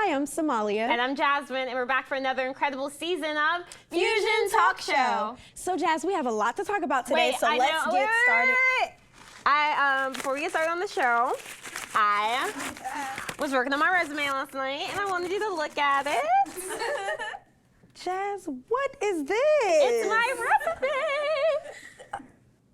Hi, I'm Somalia. And I'm Jasmine, and we're back for another incredible season of Fusion Talk Show. So, Jazz, we have a lot to talk about today, so let's get started. Before we get started on the show, I was working on my resume last night, and I wanted you to look at it. Jazz, what is this? It's my resume.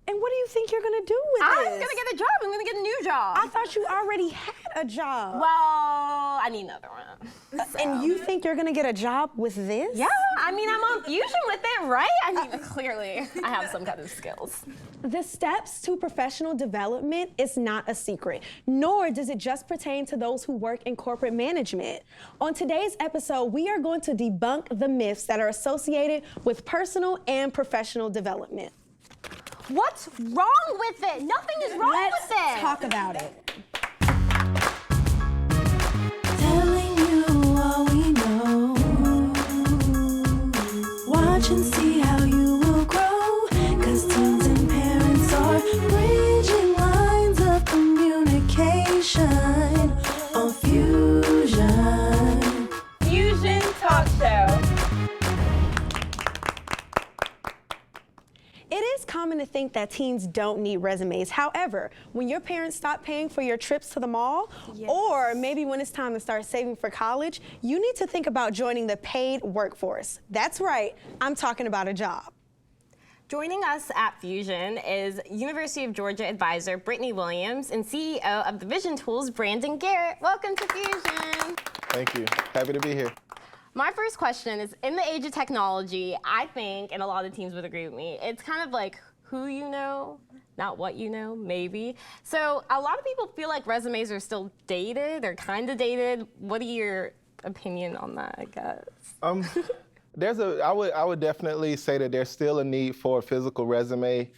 And what do you think you're gonna do with I'm this? gonna get a job. I'm gonna get a new job. I thought you already had a job. Well, I need another one. So. And you think you're gonna get a job with this? Yeah, I mean, I'm on Fusion with it, right? I mean, clearly, I have some kind of skills. The steps to professional development is not a secret, nor does it just pertain to those who work in corporate management. On today's episode, we are going to debunk the myths that are associated with personal and professional development. What's wrong with it? Nothing is wrong with it. Let's talk about it. Telling you all we know. Watch and see how you will grow. 'Cause teens and parents are bridging lines of communication on Fusion. Fusion Talk Show. It is common to think that teens don't need resumes. However, when your parents stop paying for your trips to the mall, or maybe when it's time to start saving for college, you need to think about joining the paid workforce. That's right, I'm talking about a job. Joining us at Fusion is University of Georgia advisor Brittany Williams and CEO of the Vision Tools, Brandon Garrett. Welcome to Fusion. Thank you. Happy to be here. My first question is, in the age of technology, I think, and a lot of teams would agree with me, it's kind of like who you know, not what you know, maybe. So a lot of people feel like resumes are still dated or kind of dated. What are your opinion on that, I guess? I would definitely say that there's still a need for a physical resume.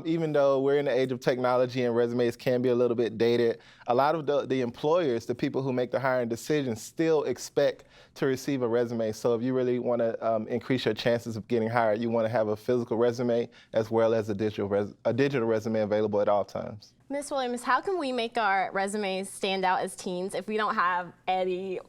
Even though we're in the age of technology and resumes can be a little bit dated, a lot of the employers, the people who make the hiring decisions, still expect to receive a resume. So if you really want to increase your chances of getting hired, you want to have a physical resume as well as a digital resume available at all times. Ms. Williams, how can we make our resumes stand out as teens if we don't have any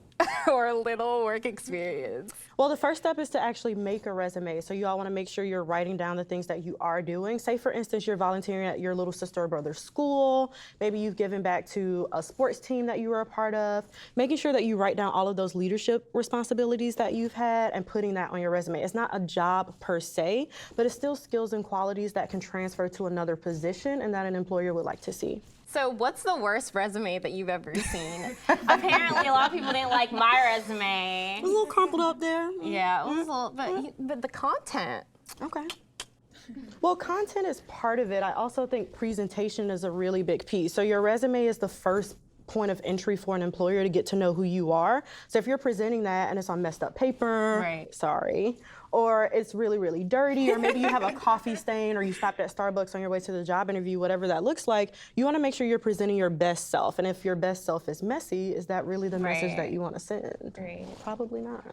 or little work experience? Well, the first step is to actually make a resume. So you all want to make sure you're writing down the things that you are doing. Say, for instance, you're volunteering at your little sister or brother's school. Maybe you've given back to a sports team that you were a part of. Making sure that you write down all of those leadership responsibilities that you've had and putting that on your resume. It's not a job per se, but it's still skills and qualities that can transfer to another position and that an employer would like to see. So what's the worst resume that you've ever seen? Apparently, a lot of people didn't like my resume. A little crumpled up there. Yeah, it was a little, but the content. Okay. Well, content is part of it. I also think presentation is a really big piece. So your resume is the first point of entry for an employer to get to know who you are. So if you're presenting that and it's on messed up paper, right. Sorry, or it's really, really dirty, or maybe you have a coffee stain, or you stopped at Starbucks on your way to the job interview, whatever that looks like, you want to make sure you're presenting your best self. And if your best self is messy, is that really the message that you want to send? Right. Probably not.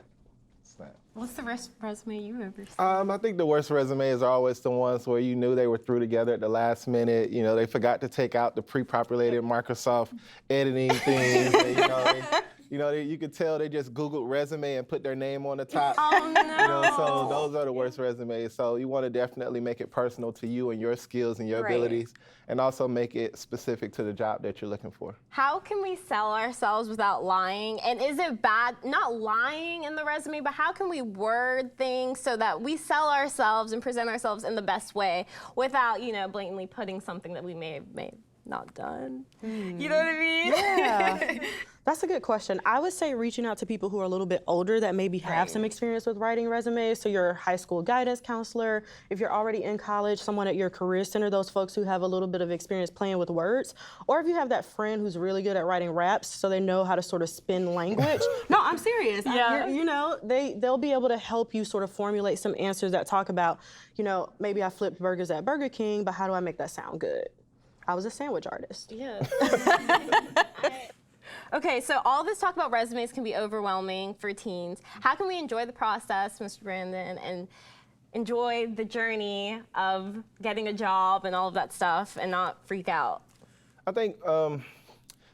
What's the worst resume you ever seen? I think the worst resumes are always the ones where you knew they were through together at the last minute. You know, they forgot to take out the pre-populated Microsoft editing things. And, you could tell they just Googled resume and put their name on the top. Oh, no. So those are the worst resumes. So you want to definitely make it personal to you and your skills and your abilities, and also make it specific to the job that you're looking for. How can we sell ourselves without lying? And is it bad, not lying in the resume, but how can we word things so that we sell ourselves and present ourselves in the best way without, blatantly putting something that we may have not done? You know what I mean? Yeah. That's a good question. I would say reaching out to people who are a little bit older that maybe have some experience with writing resumes. So your high school guidance counselor, if you're already in college, someone at your career center, those folks who have a little bit of experience playing with words. Or if you have that friend who's really good at writing raps so they know how to sort of spin language. No, I'm serious. Yeah. They'll be able to help you sort of formulate some answers that talk about, maybe I flipped burgers at Burger King, but how do I make that sound good? I was a sandwich artist. Yeah. Okay, so all this talk about resumes can be overwhelming for teens. How can we enjoy the process, Mr. Brandon, and enjoy the journey of getting a job and all of that stuff and not freak out? I think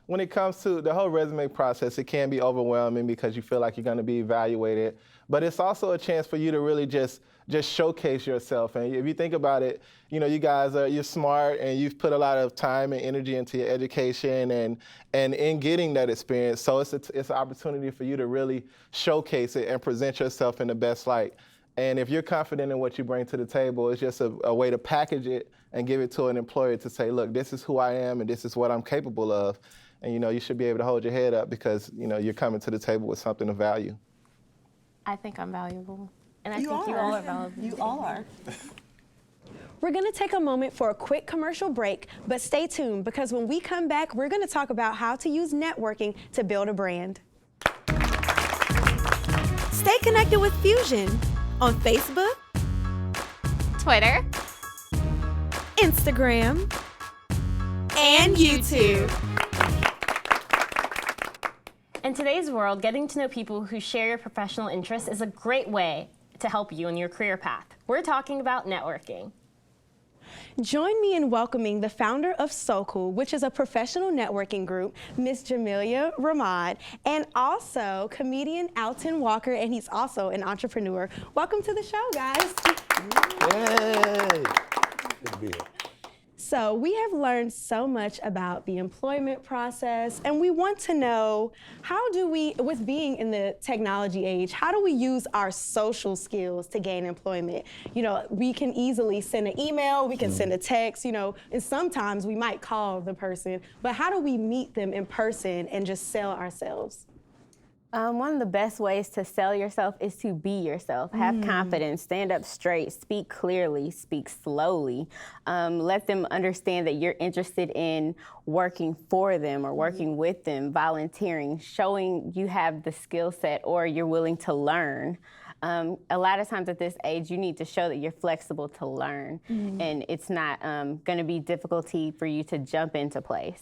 when it comes to the whole resume process, it can be overwhelming because you feel like you're going to be evaluated. But it's also a chance for you to really just showcase yourself. And if you think about it, you know, you're smart and you've put a lot of time and energy into your education and in getting that experience. So it's an opportunity for you to really showcase it and present yourself in the best light. And if you're confident in what you bring to the table, it's just a way to package it and give it to an employer to say, look, this is who I am and this is what I'm capable of. And, you know, you should be able to hold your head up because, you know, you're coming to the table with something of value. I think I'm valuable. And I think you all are valuable. You all are. We're going to take a moment for a quick commercial break, but stay tuned because when we come back, we're going to talk about how to use networking to build a brand. Stay connected with Fusion on Facebook, Twitter, Instagram, and YouTube. In today's world, getting to know people who share your professional interests is a great way to help you in your career path. We're talking about networking. Join me in welcoming the founder of Soukle, which is a professional networking group, Miss Jamillah Rahmaad, and also comedian Alton Walker, and he's also an entrepreneur. Welcome to the show, guys. Hey, good to be here. So we have learned so much about the employment process, and we want to know, how do we, with being in the technology age, how do we use our social skills to gain employment? You know, we can easily send an email, we can send a text, you know, and sometimes we might call the person, but how do we meet them in person and just sell ourselves? One of the best ways to sell yourself is to be yourself. Have confidence, stand up straight, speak clearly, speak slowly. Let them understand that you're interested in working for them or working with them, volunteering, showing you have the skill set or you're willing to learn. A lot of times at this age, you need to show that you're flexible to learn, and it's not going to be difficulty for you to jump into place.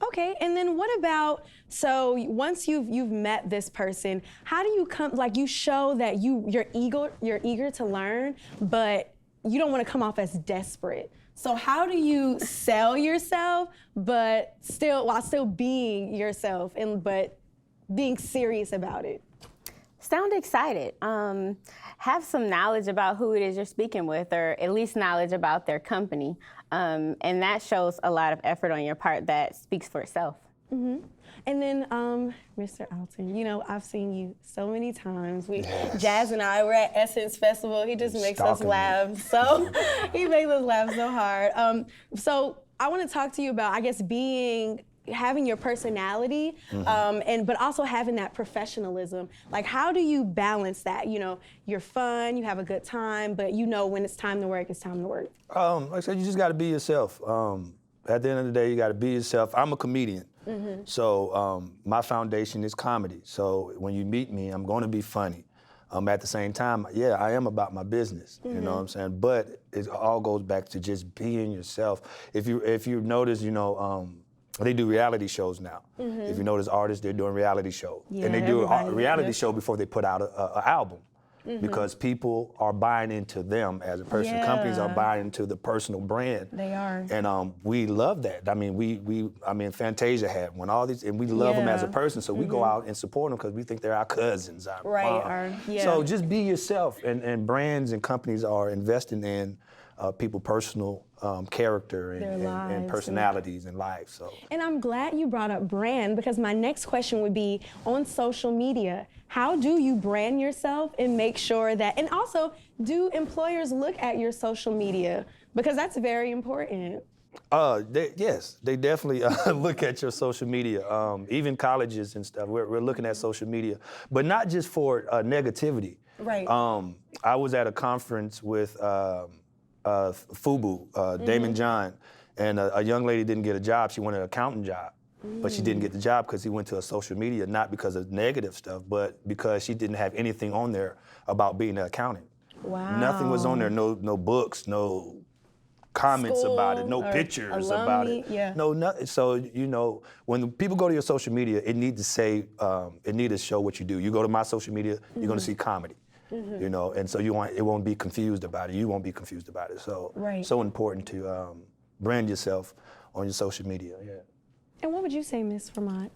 Okay, and then what about, so once you've met this person, how do you come, like you show that you're eager to learn, but you don't want to come off as desperate. So how do you sell yourself, but while still being yourself but being serious about it? Sound excited. Have some knowledge about who it is you're speaking with, or at least knowledge about their company. And that shows a lot of effort on your part that speaks for itself. And then, Mr. Alton, you know, I've seen you so many times. Jazz and I were at Essence Festival. He just makes us laugh. So he makes us laugh so hard. So I want to talk to you about, I guess, having your personality, but also having that professionalism. Like, how do you balance that? You know, you're fun, you have a good time, but you know when it's time to work, it's time to work. Like I said, you just got to be yourself. At the end of the day, you got to be yourself. I'm a comedian, so my foundation is comedy. So when you meet me, I'm going to be funny. At the same time, yeah, I am about my business. You know what I'm saying? But it all goes back to just being yourself. If you notice, you know. They do reality shows now. If you notice artists, they're doing reality shows. And they do a reality show before they put out an album. Because people are buying into them as a person. Yeah. Companies are buying into the personal brand. They are. And we love that. I mean, Fantasia had one, all these, and we love them as a person, so we go out and support them because we think they're our cousins, our mom. So just be yourself, and brands and companies are investing in people's personal character and personalities and life. So. And I'm glad you brought up brand, because my next question would be, on social media, how do you brand yourself and make sure that, and also, do employers look at your social media? Because that's very important. Yes, they definitely look at your social media. Even colleges and stuff, we're looking at social media, but not just for negativity. Right. I was at a conference with FUBU, Damon John, and a young lady didn't get a job. She wanted an accountant job, but she didn't get the job because he went to a social media, not because of negative stuff, but because she didn't have anything on there about being an accountant. Wow. Nothing was on there, no books, no comments about it, no pictures about it. Yeah. No, nothing. So, you know, when people go to your social media, it needs to say, it needs to show what you do. You go to my social media, you're going to see comedy. You know, and so it won't be confused about it. You won't be confused about it. So, so important to brand yourself on your social media. Yeah. And what would you say, Ms. Rahmaad?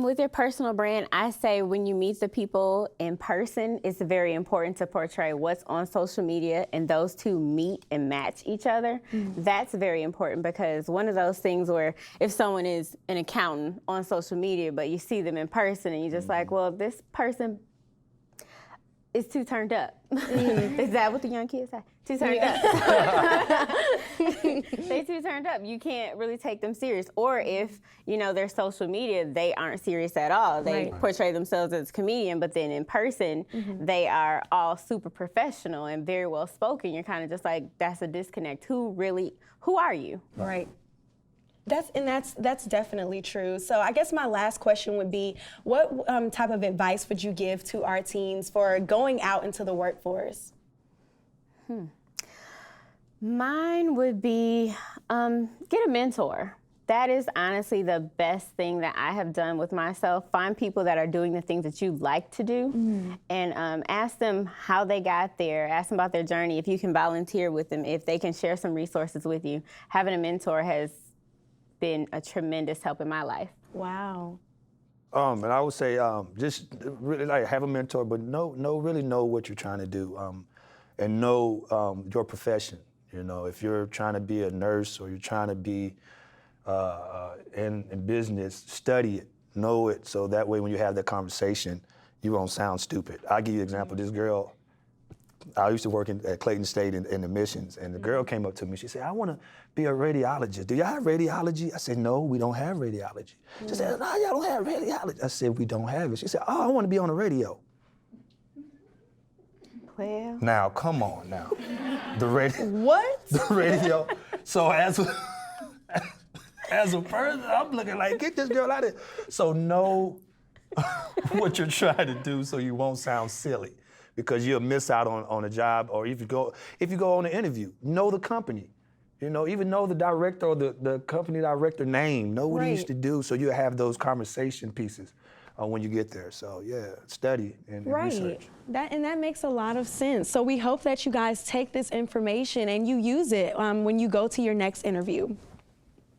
With your personal brand, I say when you meet the people in person, it's very important to portray what's on social media and those two meet and match each other. That's very important because one of those things where if someone is an accountant on social media, but you see them in person and you're just like, well, this person is too turned up. Is that what the young kids say? Too turned up. They too turned up. You can't really take them serious. Or if, you know, their social media, they aren't serious at all. They portray themselves as a comedian, but then in person, they are all super professional and very well spoken. You're kind of just like, that's a disconnect. Who are you? Right. That's definitely true. So I guess my last question would be, what type of advice would you give to our teens for going out into the workforce? Mine would be get a mentor. That is honestly the best thing that I have done with myself. Find people that are doing the things that you like to do and ask them how they got there. Ask them about their journey. If you can volunteer with them, if they can share some resources with you. Having a mentor has been a tremendous help in my life. Wow. And I would say just really like have a mentor, but really know what you're trying to do, and know your profession. You know, if you're trying to be a nurse or you're trying to be in business, study it, know it, so that way when you have that conversation, you won't sound stupid. I'll give you an example. This girl, I used to work at Clayton State in admissions, and the girl came up to me. She said, I want to be a radiologist. Do y'all have radiology? I said, no, we don't have radiology. She said, no, y'all don't have radiology. I said, we don't have it. She said, oh, I want to be on the radio. Well. Now, come on now. The radio. What? The radio. So as a person, I'm looking like, get this girl out of here. So know what you're trying to do so you won't sound silly, because you'll miss out on a job. Or if you go on an interview, know the company. You know, even know the director or the company director name. Know what he used to do, so you'll have those conversation pieces when you get there. So yeah, study and research. That makes a lot of sense. So we hope that you guys take this information and you use it when you go to your next interview.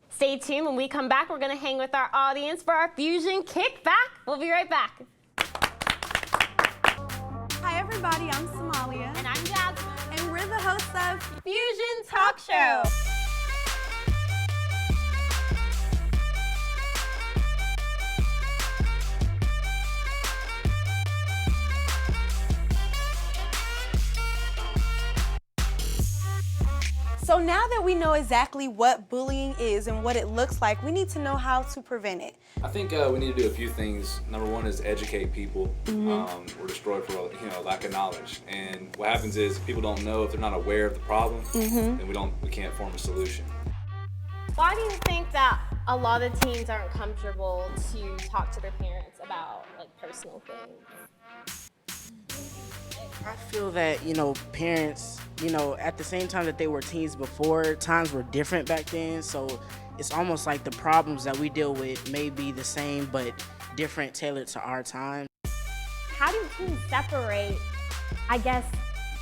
Stay tuned. When we come back, we're going to hang with our audience for our Fusion Kickback. We'll be right back. Hi everybody, I'm Somalia. And I'm Jasmine. And we're the hosts of Fusion Talk Show. So now that we know exactly what bullying is and what it looks like, we need to know how to prevent it. I think we need to do a few things. Number one is educate people. We're destroyed for lack of knowledge. And what happens is people don't know. If they're not aware of the problem, then we can't form a solution. Why do you think that a lot of teens aren't comfortable to talk to their parents about like personal things? I feel that, parents, at the same time that they were teens before, times were different back then. So it's almost like the problems that we deal with may be the same, but different, tailored to our time. How do teens separate, I guess,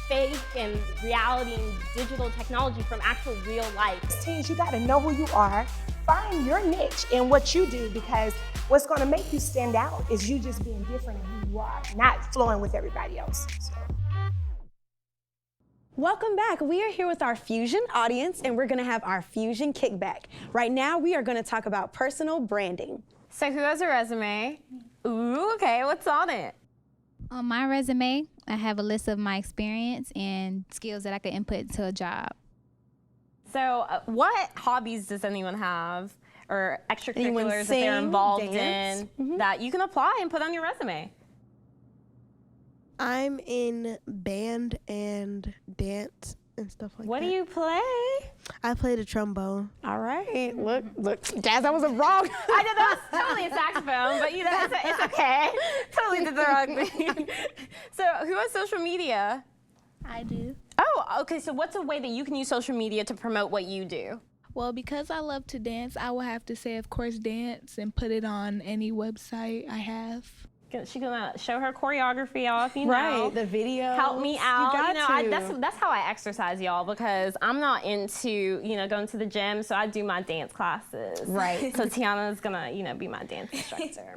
fake and reality and digital technology from actual real life? Teens, you gotta know who you are, find your niche in what you do, because what's gonna make you stand out is you just being different in who you are, not flowing with everybody else. So. Welcome back. We are here with our Fusion audience and we're gonna have our Fusion Kickback. Right now, we are gonna talk about personal branding. So who has a resume? Ooh, okay, what's on it? On my resume, I have a list of my experience and skills that I could input into a job. So what hobbies does anyone have or Anyone extracurriculars that sing, they're involved dance? in that you can apply and put on your resume? I'm in band and dance and stuff like What that. do you play? I play the trombone. All right, look, Jazz, that was wrong. I know that was totally a saxophone, but it's okay. Totally did the wrong thing. So who has social media? I do. Oh, okay, so what's a way that you can use social media to promote what you do? Well, because I love to dance, I will have to say, of course, dance and put it on any website I have. She's gonna show her choreography off, you know. Right, the video. Help me out. You got to. That's how I exercise, y'all, because I'm not into, going to the gym, so I do my dance classes. Right. So Tiana's gonna, be my dance instructor.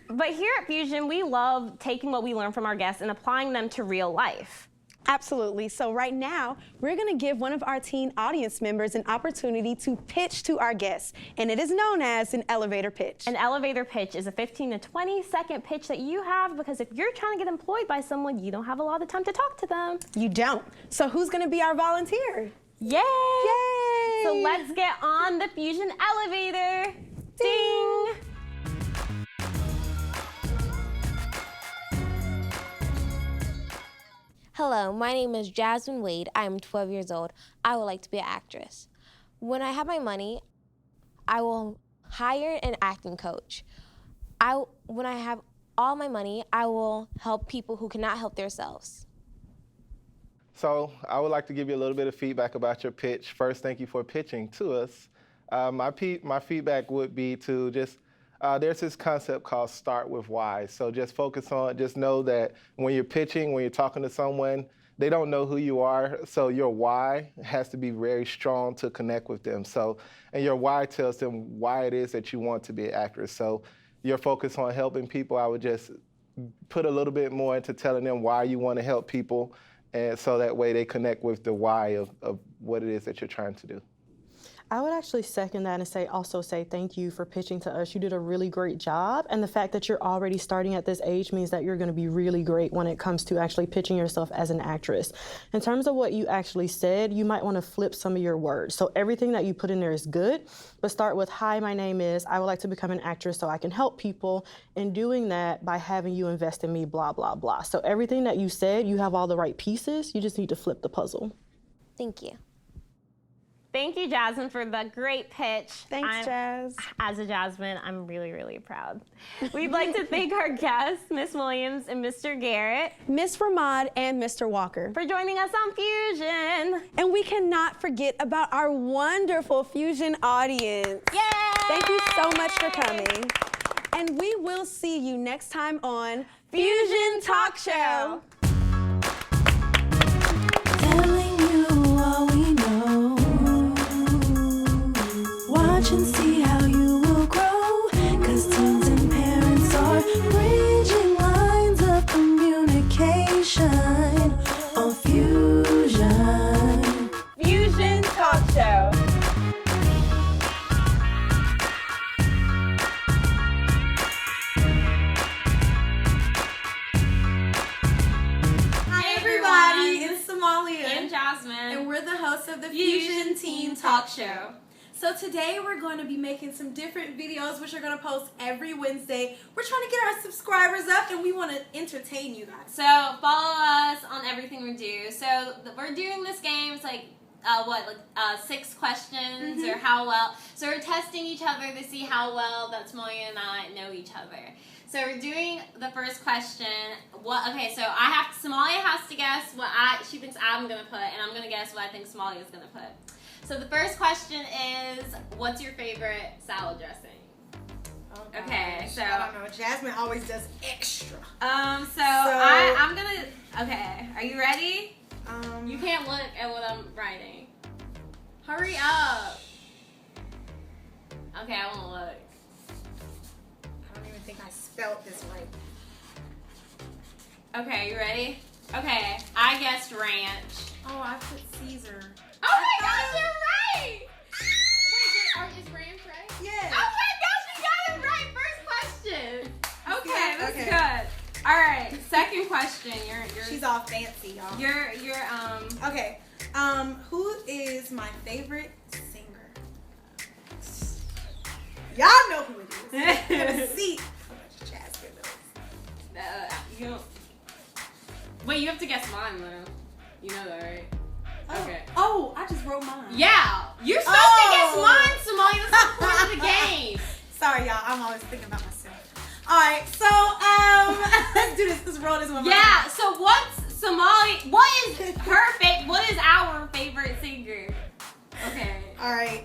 But here at Fusion, we love taking what we learn from our guests and applying them to real life. Absolutely. So right now, we're going to give one of our teen audience members an opportunity to pitch to our guests, and it is known as an elevator pitch. An elevator pitch is a 15 to 20 second pitch that you have, because if you're trying to get employed by someone, you don't have a lot of time to talk to them. You don't. So who's going to be our volunteer? Yay! Yay! So let's get on the Fusion elevator. Ding! Hello, my name is Jasmine Wade. I am 12 years old. I would like to be an actress. When I have my money, I will hire an acting coach. When I have all my money, I will help people who cannot help themselves. So I would like to give you a little bit of feedback about your pitch. First, thank you for pitching to us. My feedback would be to just, there's this concept called start with why. So just know that when you're pitching, when you're talking to someone, they don't know who you are. So your why has to be very strong to connect with them. And your why tells them why it is that you want to be an actress. So your focus on helping people, I would just put a little bit more into telling them why you want to help people. And so that way they connect with the why of what it is that you're trying to do. I would actually second that and also say thank you for pitching to us. You did a really great job, and the fact that you're already starting at this age means that you're going to be really great when it comes to actually pitching yourself as an actress. In terms of what you actually said, you might want to flip some of your words. So everything that you put in there is good, but start with, hi, my name is, I would like to become an actress so I can help people, and doing that by having you invest in me, blah, blah, blah. So everything that you said, you have all the right pieces, you just need to flip the puzzle. Thank you. Thank you, Jasmine, for the great pitch. Thanks, Jazz. As a Jasmine, I'm really, really proud. We'd like to thank our guests, Miss Williams and Mr. Garrett, Miss Rahmaad and Mr. Walker, for joining us on Fusion. And we cannot forget about our wonderful Fusion audience. Yay! Thank you so much for coming. And we will see you next time on Fusion Talk Show. Telling you all we know. Watch and see how you will grow. 'Cause teens and parents are bridging lines of communication on Fusion. Fusion Talk Show. Hi everybody, it's Somalia And Jasmine. and we're the hosts of the Fusion Teen Talk Show. So today we're going to be making some different videos which are going to post every Wednesday. We're trying to get our subscribers up and we want to entertain you guys. So follow us on everything we do. So we're doing this game. It's like 6 questions or how well. So we're testing each other to see how well that Somalia and I know each other. So we're doing the first question. So Somalia has to guess what she thinks I'm gonna put, and I'm gonna guess what I think Somalia is gonna put. So the first question is, what's your favorite salad dressing? Oh, Okay, so I don't know. Jasmine always does extra. I'm gonna. Okay, are you ready? You can't look at what I'm writing. Hurry up. Okay, I won't look. I don't even think I spelled this right. Okay, you ready? Okay, I guessed ranch. Oh, I put Caesar. Oh my gosh, you're right! Wait, is ranch right? Yes. Oh my gosh, you got it right! First question. Okay, that's Okay. good. All right, second question. She's all fancy, y'all. Okay. Who is my favorite singer? Y'all know who it is. Gonna see how much Jasmine knows. You don't. Wait, you have to guess mine though. You know that, right? Okay. Oh, I just wrote mine. Yeah, you're supposed to guess mine, Somalia. That's the point of the game. Sorry, y'all. I'm always thinking about myself. All right, so let's do this. Let's roll this one. Yeah. So what's Somalia? What is her favorite? What is our favorite singer? Okay. All right.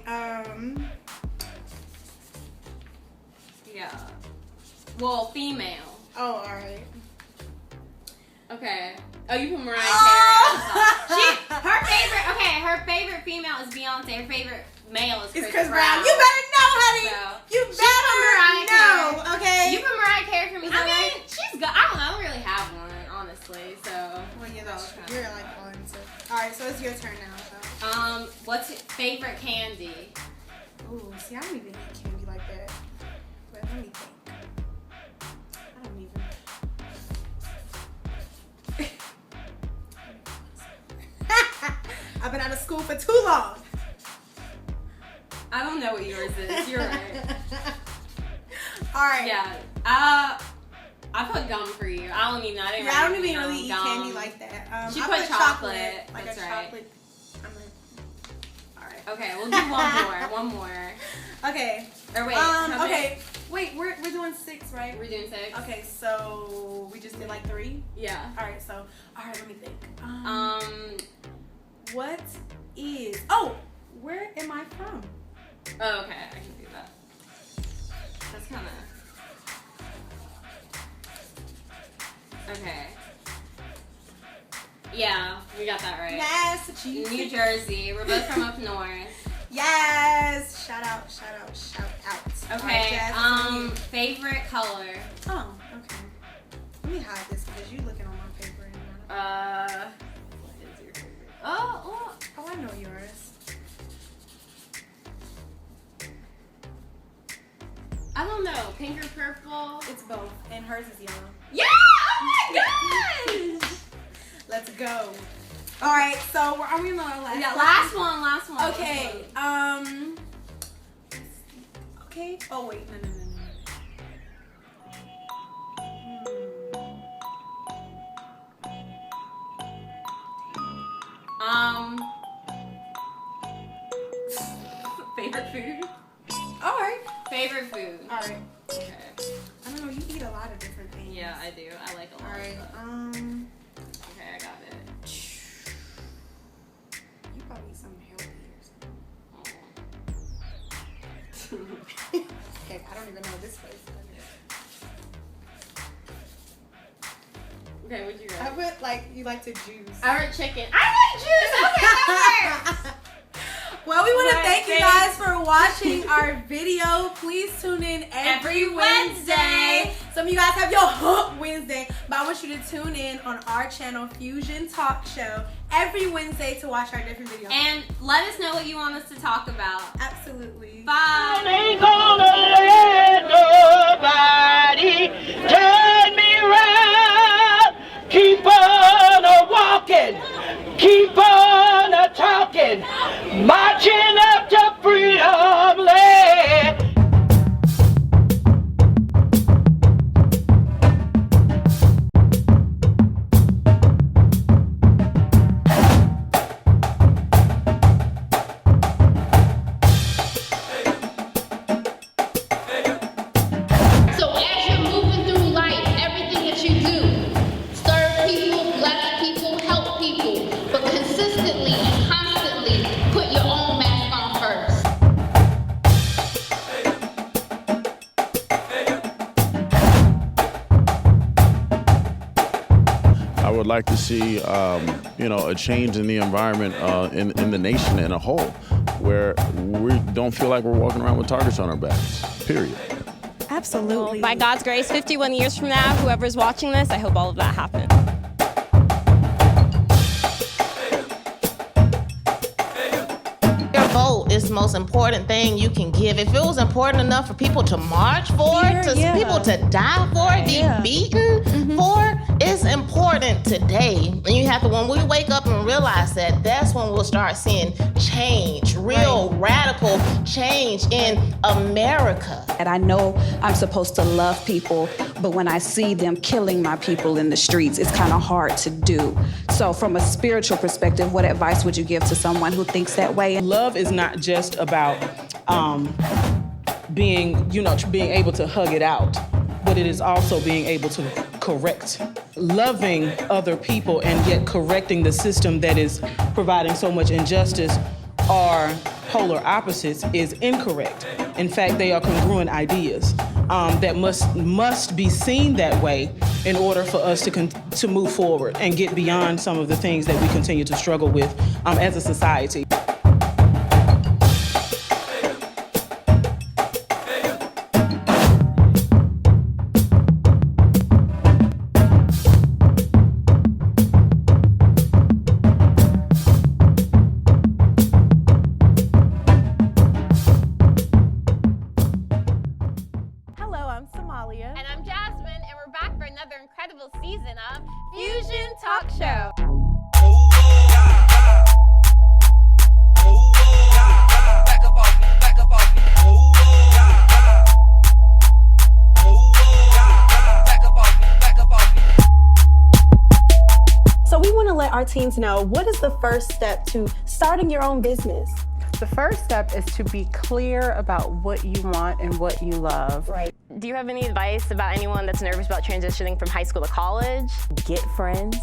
Yeah. Well, female. Oh, all right. Okay. Oh, you put Mariah Carey. Her favorite female is Beyonce. Her favorite male is Chris Brown. You better know, honey. So, You better know, okay? You put Mariah Carey for me. I mean, she's good. I don't really have one, honestly. So. Well, you know, you're like one. So. All right, so it's your turn now. So. What's your favorite candy? Ooh, see, I don't even eat candy like that. But let me think. I don't even. I've been out of school for too long. I don't know what yours is. You're right. All right. Yeah. I put gum for you. I don't even know. I don't even really eat candy like that. She I put chocolate. Like That's a right. chocolate. All right. Okay, we'll do one more. One more. Okay. Or wait. Okay. Wait, we're doing 6, right? We're doing 6. Okay, so we just did like 3. Yeah. All right. So, let me think. What is? Oh, where am I from? Oh, okay. I can do that. That's kind of. Okay. Yeah, we got that right. Massachusetts. New Jersey. We're both from up north. Yes. Shout out. Okay. Right, favorite color. Oh, okay. Let me hide this because you looking on my paper. What is your favorite? Oh, I know yours. I don't know. Pink or purple? It's both, and hers is yellow. Yeah! Oh my gosh! Let's go. All right. So are we on the last? Yeah, last one. Okay. Okay. Oh wait. No. Favorite food? All right. Favorite food. All right. Okay. I don't know. You eat a lot of different things. Yeah, I do. I like a lot. All right. Okay, I got it. You probably eat something healthy or something. Okay, I don't even know this place. Okay, what'd you I write? put you like to juice. I wrote chicken. I like juice. Okay, that works. Well, we want to thank you guys for watching our video. Please tune in every Wednesday. Some of you guys have your Hump Wednesday, but I want you to tune in on our channel, Fusion Talk Show, every Wednesday to watch our different videos. And let us know what you want us to talk about. Absolutely. Bye. Ain't gonna let nobody turn me around. Keep on walking, keep on talking, marching up to freedom land. So as you're moving through life, everything that you do, serve people, bless people, help people, but consistently and constantly put your own mask on first. I would like to see, a change in the environment in the nation in a whole, where we don't feel like we're walking around with targets on our backs, period. Absolutely. By God's grace, 51 years from now, whoever's watching this, I hope all of that happens. Your vote is the most important thing you can give. If it was important enough for people to march for, people to die for, be beaten for, it's important today. And you have to, when we wake up and realize that, that's when we'll start seeing change, real radical change in America. And I know I'm supposed to love people, but when I see them killing my people in the streets, it's kind of hard to do. So from a spiritual perspective, what advice would you give to someone who thinks that way? Love is not just about being able to hug it out, but it is also being able to correct. Loving other people and yet correcting the system that is providing so much injustice are polar opposites is incorrect. In fact, they are congruent ideas. that must be seen that way in order for us to move forward and get beyond some of the things that we continue to struggle with as a society. And I'm Jasmine, and we're back for another incredible season of Fusion Talk Show. So we want to let our teens know, what is the first step to starting your own business? The first step is to be clear about what you want and what you love. Right. Do you have any advice about anyone that's nervous about transitioning from high school to college? Get friends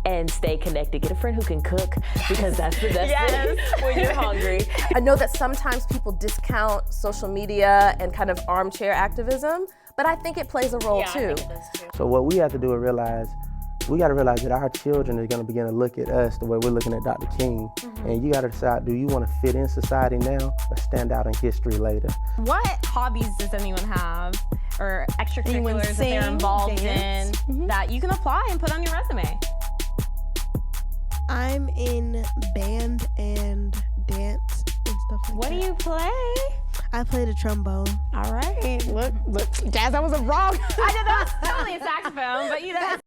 and stay connected. Get a friend who can cook, because that's the thing when you're hungry. I know that sometimes people discount social media and kind of armchair activism, but I think it plays a role too. So what we have to do is realize, we got to realize that our children are going to begin to look at us the way we're looking at Dr. King. And you got to decide, do you want to fit in society now or stand out in history later? What hobbies does anyone have, or extracurriculars that they're involved in that you can apply and put on your resume? I'm in band and dance and stuff like What that. do you play? I play the trombone. All right. Look, Jazz, that was a wrong. I know that was totally a saxophone, but you know.